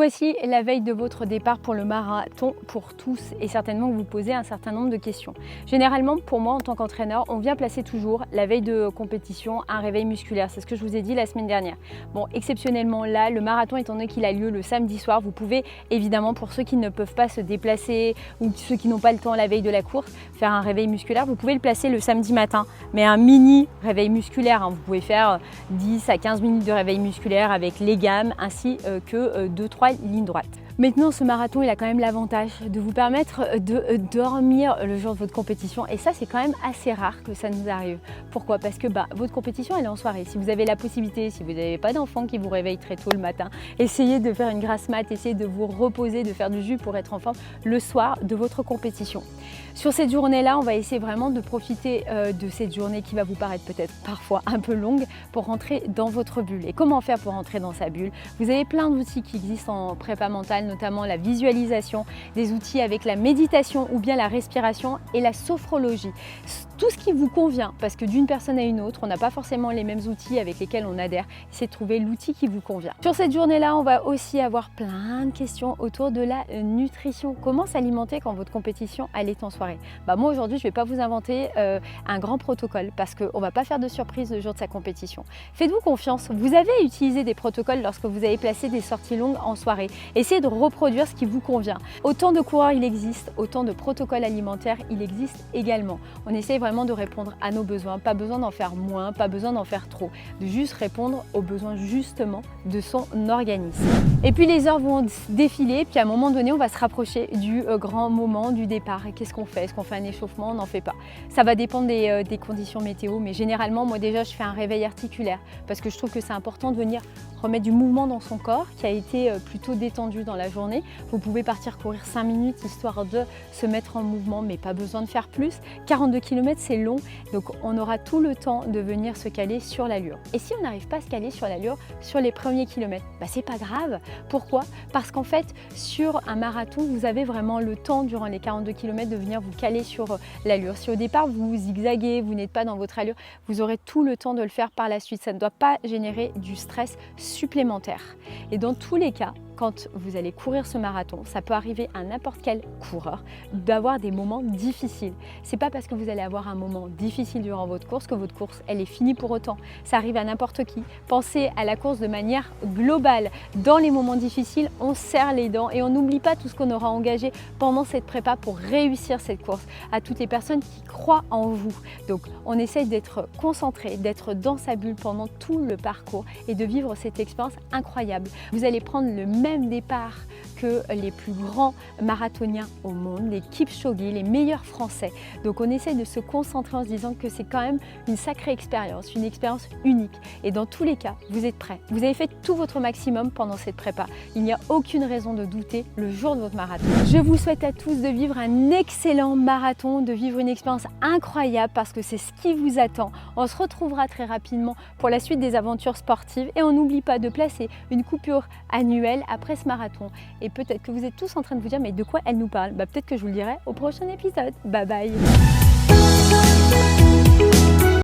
voici la veille de votre départ pour le marathon pour tous et certainement que vous posez un certain nombre de questions. Généralement, pour moi en tant qu'entraîneur, on vient placer toujours la veille de compétition un réveil musculaire. C'est ce que je vous ai dit la semaine dernière. Bon, exceptionnellement là, le marathon étant donné qu'il a lieu le samedi soir, vous pouvez évidemment, pour ceux qui ne peuvent pas se déplacer ou ceux qui n'ont pas le temps la veille de la course, faire un réveil musculaire. Vous pouvez le placer le samedi matin, mais un mini réveil musculaire. Vous pouvez faire 10 à 15 minutes de réveil musculaire avec les gammes ainsi que 2-3 lignes droites. Maintenant, ce marathon, il a quand même l'avantage de vous permettre de dormir le jour de votre compétition et ça, c'est quand même assez rare que ça nous arrive. Pourquoi? Parce que votre compétition, elle est en soirée. Si vous avez la possibilité, si vous n'avez pas d'enfant qui vous réveille très tôt le matin, essayez de faire une grasse mat, essayez de vous reposer, de faire du jus pour être en forme le soir de votre compétition. Sur cette journée-là, on va essayer vraiment de profiter de cette journée qui va vous paraître peut-être parfois un peu longue pour rentrer dans votre bulle. Et comment faire pour rentrer dans sa bulle? Vous avez plein d'outils qui existent en prépa mentale, notamment la visualisation, des outils avec la méditation ou bien la respiration et la sophrologie. Tout ce qui vous convient, parce que d'une personne à une autre, on n'a pas forcément les mêmes outils avec lesquels on adhère, c'est de trouver l'outil qui vous convient. Sur cette journée-là, on va aussi avoir plein de questions autour de la nutrition. Comment s'alimenter quand votre compétition elle est en soirée? Moi aujourd'hui, je ne vais pas vous inventer un grand protocole parce qu'on ne va pas faire de surprise le jour de sa compétition. Faites-vous confiance, vous avez utilisé des protocoles lorsque vous avez placé des sorties longues en soirée. Essayez de reproduire ce qui vous convient. Autant de coureurs il existe, autant de protocoles alimentaires il existe également. On essaye vraiment de répondre à nos besoins, pas besoin d'en faire moins, pas besoin d'en faire trop, de juste répondre aux besoins justement de son organisme. Et puis les heures vont défiler, puis à un moment donné on va se rapprocher du grand moment du départ. Et qu'est-ce qu'on fait? Est-ce qu'on fait un échauffement? On n'en fait pas. Ça va dépendre des conditions météo, mais généralement moi déjà je fais un réveil articulaire parce que je trouve que c'est important de venir remettre du mouvement dans son corps qui a été plutôt détendu dans la journée. Vous pouvez partir courir 5 minutes histoire de se mettre en mouvement, mais pas besoin de faire plus. 42 km c'est long, donc on aura tout le temps de venir se caler sur l'allure. Et si on n'arrive pas à se caler sur l'allure sur les premiers kilomètres, c'est pas grave. Pourquoi? Parce qu'en fait sur un marathon vous avez vraiment le temps durant les 42 km de venir vous caler sur l'allure. Si au départ vous zigzaguez, vous n'êtes pas dans votre allure, vous aurez tout le temps de le faire par la suite. Ça ne doit pas générer du stress supplémentaire. Et dans tous les cas, quand vous allez courir ce marathon, ça peut arriver à n'importe quel coureur d'avoir des moments difficiles. C'est pas parce que vous allez avoir un moment difficile durant votre course que votre course elle est finie pour autant. Ça arrive à n'importe qui. Pensez à la course de manière globale. Dans les moments difficiles, on serre les dents et on n'oublie pas tout ce qu'on aura engagé pendant cette prépa pour réussir cette course. À toutes les personnes qui croient en vous. Donc on essaye d'être concentré, d'être dans sa bulle pendant tout le parcours et de vivre cette expérience incroyable. Vous allez prendre le même départ que les plus grands marathoniens au monde, les Kipchoge, les meilleurs Français. Donc on essaye de se concentrer en se disant que c'est quand même une sacrée expérience, une expérience unique. Et dans tous les cas, vous êtes prêts. Vous avez fait tout votre maximum pendant cette prépa. Il n'y a aucune raison de douter le jour de votre marathon. Je vous souhaite à tous de vivre un excellent marathon, de vivre une expérience incroyable parce que c'est ce qui vous attend. On se retrouvera très rapidement pour la suite des aventures sportives et on n'oublie pas de placer une coupure annuelle après ce marathon. Et peut-être que vous êtes tous en train de vous dire mais de quoi elle nous parle? Peut-être que je vous le dirai au prochain épisode. Bye bye.